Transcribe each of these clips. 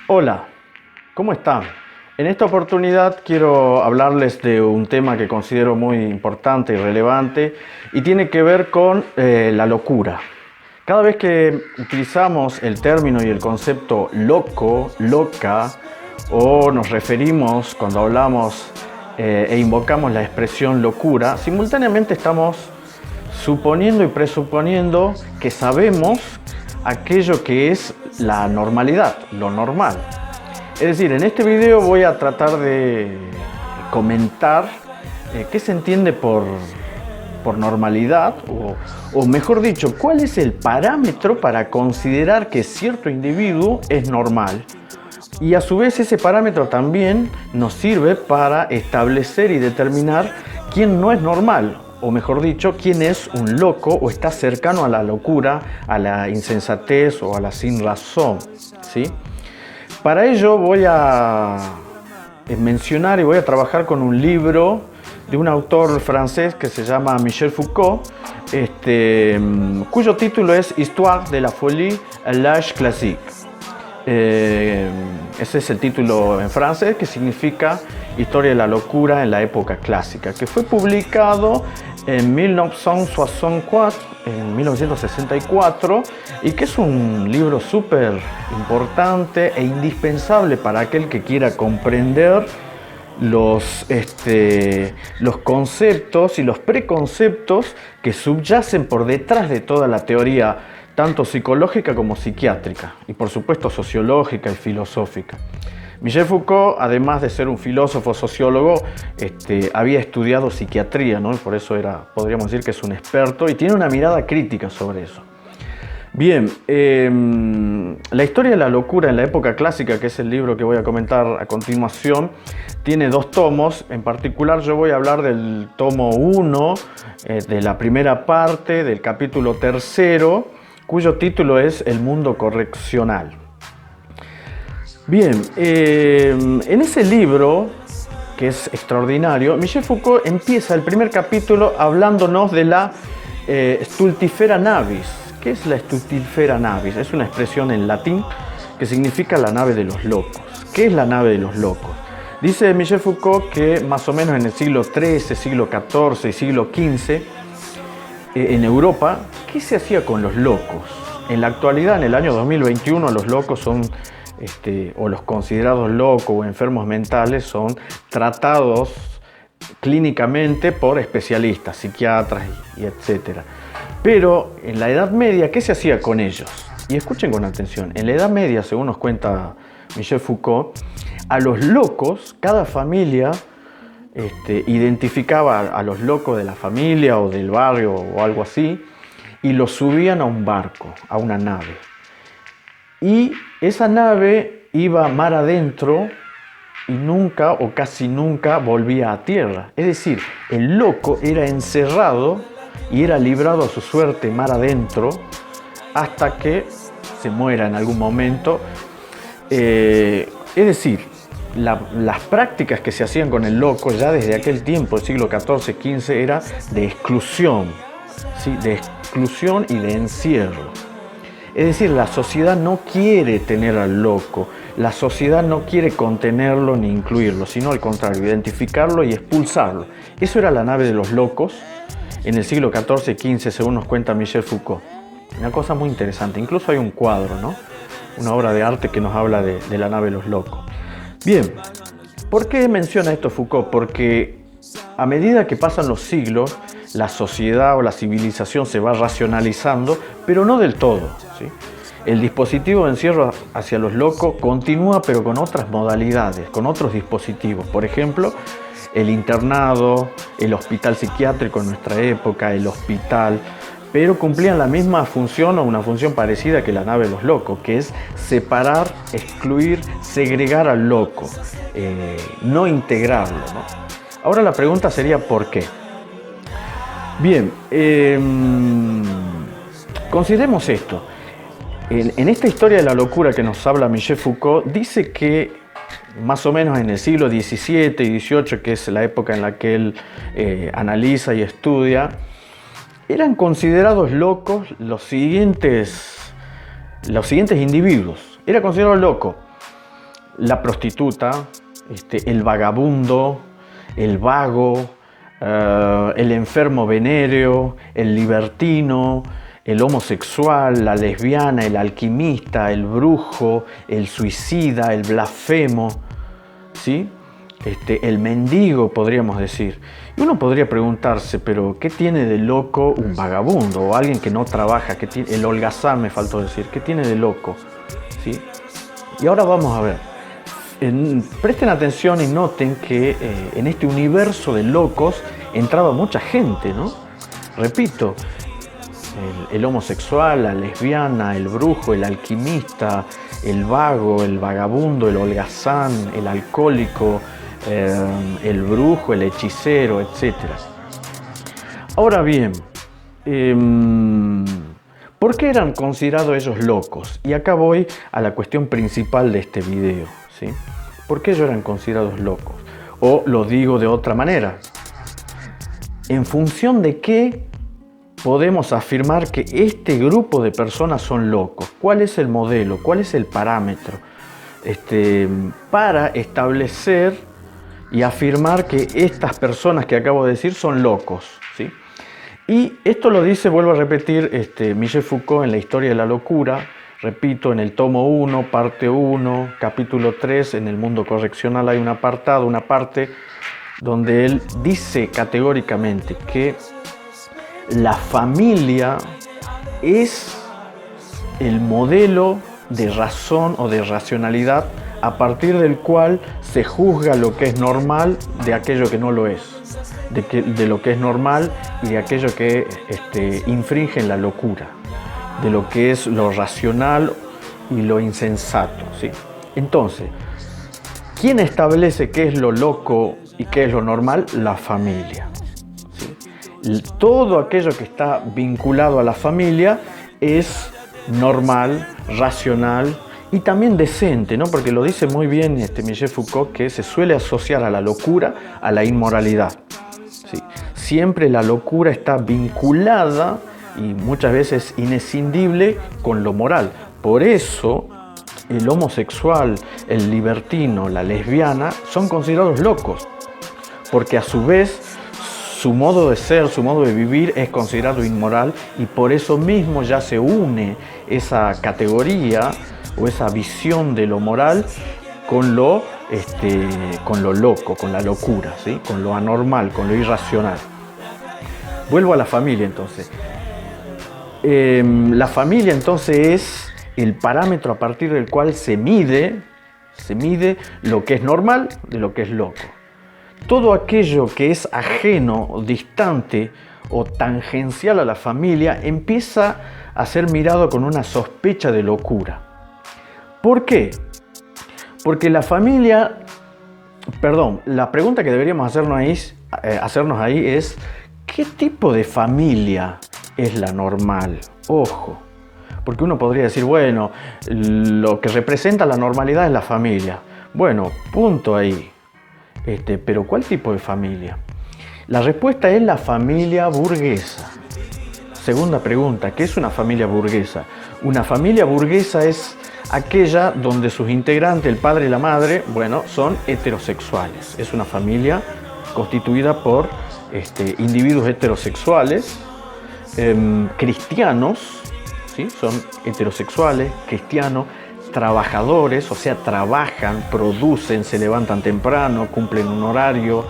Hola, ¿cómo están? En esta oportunidad quiero hablarles de un tema que considero muy importante y relevante y tiene que ver con la locura. Cada vez que utilizamos el término y el concepto loco, loca, o nos referimos cuando hablamos e invocamos la expresión locura, simultáneamente estamos suponiendo y presuponiendo que sabemos aquello que es la normalidad, lo normal. Es decir, en este video voy a tratar de comentar qué se entiende por normalidad o mejor dicho, cuál es el parámetro para considerar que cierto individuo es normal. Y a su vez ese parámetro también nos sirve para establecer y determinar quién no es normal, o mejor dicho, quién es un loco o está cercano a la locura, a la insensatez o a la sinrazón, ¿sí? Para ello voy a mencionar y voy a trabajar con un libro de un autor francés que se llama Michel Foucault, cuyo título es Histoire de la folie à l'âge classique. Ese es el título en francés, que significa Historia de la locura en la época clásica, que fue publicado en 1964 y que es un libro súper importante e indispensable para aquel que quiera comprender los conceptos y los preconceptos que subyacen por detrás de toda la teoría, tanto psicológica como psiquiátrica, y por supuesto sociológica y filosófica. Michel Foucault, además de ser un filósofo sociólogo, había estudiado psiquiatría, ¿no? Por eso podríamos decir que es un experto y tiene una mirada crítica sobre eso. Bien, la historia de la locura en la época clásica, que es el libro que voy a comentar a continuación, tiene dos tomos. En particular yo voy a hablar del tomo 1, de la primera parte, del capítulo 3, cuyo título es El mundo correccional. Bien, en ese libro, que es extraordinario, Michel Foucault empieza el primer capítulo hablándonos de la stultifera navis. ¿Qué es la stultifera navis? Es una expresión en latín que significa la nave de los locos. ¿Qué es la nave de los locos? Dice Michel Foucault que más o menos en el siglo XIII, siglo XIV y siglo XV, en Europa, ¿qué se hacía con los locos? En la actualidad, en el año 2021, los locos son, o los considerados locos o enfermos mentales, son tratados clínicamente por especialistas, psiquiatras y etcétera. Pero en la Edad Media, ¿qué se hacía con ellos? Y escuchen con atención. En la Edad Media, según nos cuenta Michel Foucault, a los locos, cada familia identificaba a los locos de la familia o del barrio o algo así, y los subían a un barco, a una nave. Y esa nave iba mar adentro y nunca o casi nunca volvía a tierra. Es decir, el loco era encerrado y era librado a su suerte mar adentro hasta que se muera en algún momento. Es decir, las prácticas que se hacían con el loco ya desde aquel tiempo, el siglo XIV, XV, era de exclusión, ¿sí? De exclusión y de encierro. Es decir, la sociedad no quiere tener al loco, la sociedad no quiere contenerlo ni incluirlo, sino al contrario, identificarlo y expulsarlo. Eso era la nave de los locos en el siglo XIV, XV, según nos cuenta Michel Foucault. Una cosa muy interesante, incluso hay un cuadro, ¿no? Una obra de arte que nos habla de la nave de los locos. Bien, ¿por qué menciona esto Foucault? Porque a medida que pasan los siglos, la sociedad o la civilización se va racionalizando, pero no del todo, ¿sí? El dispositivo de encierro hacia los locos continúa, pero con otras modalidades, con otros dispositivos. Por ejemplo, el internado, el hospital psiquiátrico en nuestra época, el hospital, pero cumplían la misma función o una función parecida que la nave de los locos, que es separar, excluir, segregar al loco, no integrarlo, ¿no? Ahora la pregunta sería ¿por qué? Bien, consideremos esto. En esta historia de la locura que nos habla Michel Foucault, dice que más o menos en el siglo XVII y XVIII, que es la época en la que él analiza y estudia, eran considerados locos los siguientes individuos. Era considerado loco la prostituta, el vagabundo, el vago, el enfermo venéreo, el libertino, el homosexual, la lesbiana, el alquimista, el brujo, el suicida, el blasfemo, ¿sí? El mendigo, podríamos decir. Y uno podría preguntarse, pero ¿qué tiene de loco un vagabundo o alguien que no trabaja? El holgazán, me faltó decir, ¿qué tiene de loco? ¿Sí? Y ahora vamos a ver. Presten atención y noten que en este universo de locos entraba mucha gente, ¿no? Repito, el homosexual, la lesbiana, el brujo, el alquimista, el vago, el vagabundo, el holgazán, el alcohólico, el brujo, el hechicero, etc. Ahora bien, ¿por qué eran considerados ellos locos? Y acá voy a la cuestión principal de este video, ¿sí? ¿Por qué ellos eran considerados locos? O lo digo de otra manera. ¿En función de qué podemos afirmar que este grupo de personas son locos? ¿Cuál es el modelo? ¿Cuál es el parámetro? Para establecer y afirmar que estas personas que acabo de decir son locos, ¿sí? Y esto lo dice, vuelvo a repetir, Michel Foucault en La historia de la locura, repito, en el tomo 1, parte 1, capítulo 3, en el mundo correccional hay un apartado, una parte donde él dice categóricamente que la familia es el modelo de razón o de racionalidad a partir del cual se juzga lo que es normal de aquello que no lo es, de lo que es normal y de aquello que infringe en la locura, de lo que es lo racional y lo insensato, ¿sí? Entonces, ¿quién establece qué es lo loco y qué es lo normal? La familia, ¿sí? Todo aquello que está vinculado a la familia es normal, racional y también decente, ¿no? Porque lo dice muy bien Michel Foucault, que se suele asociar a la locura a la inmoralidad, ¿sí? Siempre la locura está vinculada y muchas veces inescindible con lo moral. Por eso el homosexual, el libertino, la lesbiana son considerados locos, porque a su vez su modo de ser, su modo de vivir es considerado inmoral y por eso mismo ya se une esa categoría o esa visión de lo moral con lo loco, con la locura, ¿sí? Con lo anormal, con lo irracional. Vuelvo a la familia entonces. La familia entonces es el parámetro a partir del cual se mide lo que es normal de lo que es loco. Todo aquello que es ajeno, distante o tangencial a la familia empieza a ser mirado con una sospecha de locura. ¿Por qué? Porque la pregunta que deberíamos hacernos ahí es ¿qué tipo de familia es la normal? Ojo, porque uno podría decir, bueno, lo que representa la normalidad es la familia. Bueno, punto ahí. Pero ¿cuál tipo de familia? La respuesta es la familia burguesa. Segunda pregunta, ¿qué es una familia burguesa? Una familia burguesa es aquella donde sus integrantes, el padre y la madre, son heterosexuales. Es una familia constituida por individuos heterosexuales, cristianos, ¿sí? Son heterosexuales, cristianos, trabajadores, o sea, trabajan, producen, se levantan temprano, cumplen un horario,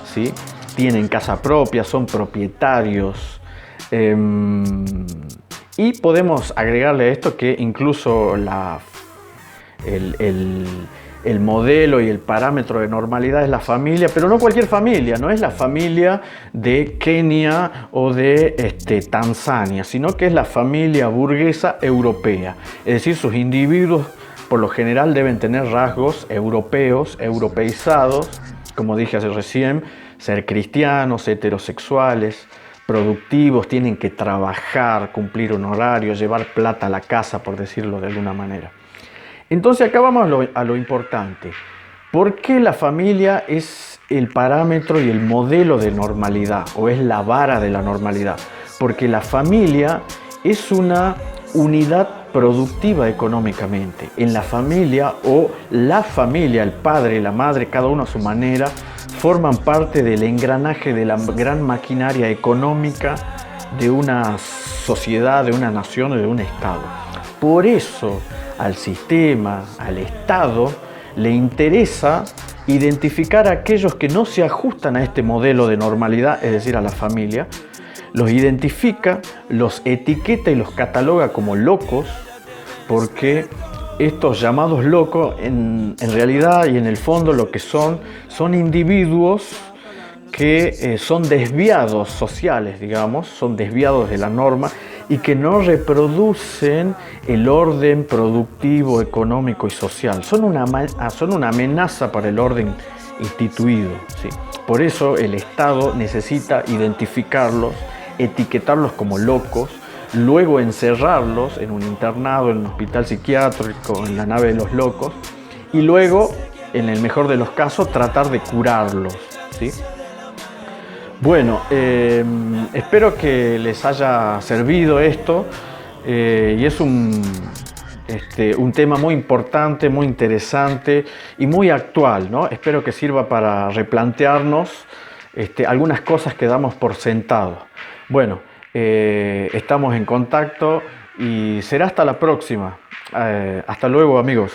¿sí? Tienen casa propia, son propietarios. Y podemos agregarle a esto que incluso el modelo y el parámetro de normalidad es la familia, pero no cualquier familia, no es la familia de Kenia o de Tanzania, sino que es la familia burguesa europea. Es decir, sus individuos por lo general deben tener rasgos europeos, europeizados, como dije hace recién, ser cristianos, heterosexuales, productivos, tienen que trabajar, cumplir un horario, llevar plata a la casa, por decirlo de alguna manera. Entonces acá vamos a lo importante. ¿Por qué la familia es el parámetro y el modelo de normalidad o es la vara de la normalidad? Porque la familia es una unidad productiva económicamente. En la familia o la familia, el padre y la madre, cada uno a su manera, forman parte del engranaje de la gran maquinaria económica de una sociedad, de una nación o de un Estado. Por eso al sistema, al Estado, le interesa identificar a aquellos que no se ajustan a este modelo de normalidad, es decir, a la familia, los identifica, los etiqueta y los cataloga como locos, porque estos llamados locos en realidad y en el fondo lo que son individuos que son desviados sociales, digamos, son desviados de la norma y que no reproducen el orden productivo, económico y social. Son una amenaza para el orden instituido, ¿sí? Por eso el Estado necesita identificarlos, etiquetarlos como locos, luego encerrarlos en un internado, en un hospital psiquiátrico, en la nave de los locos, y luego, en el mejor de los casos, tratar de curarlos, ¿sí? Bueno, espero que les haya servido esto y es un tema muy importante, muy interesante y muy actual, ¿no? Espero que sirva para replantearnos algunas cosas que damos por sentado. Bueno, estamos en contacto y será hasta la próxima. Hasta luego, amigos.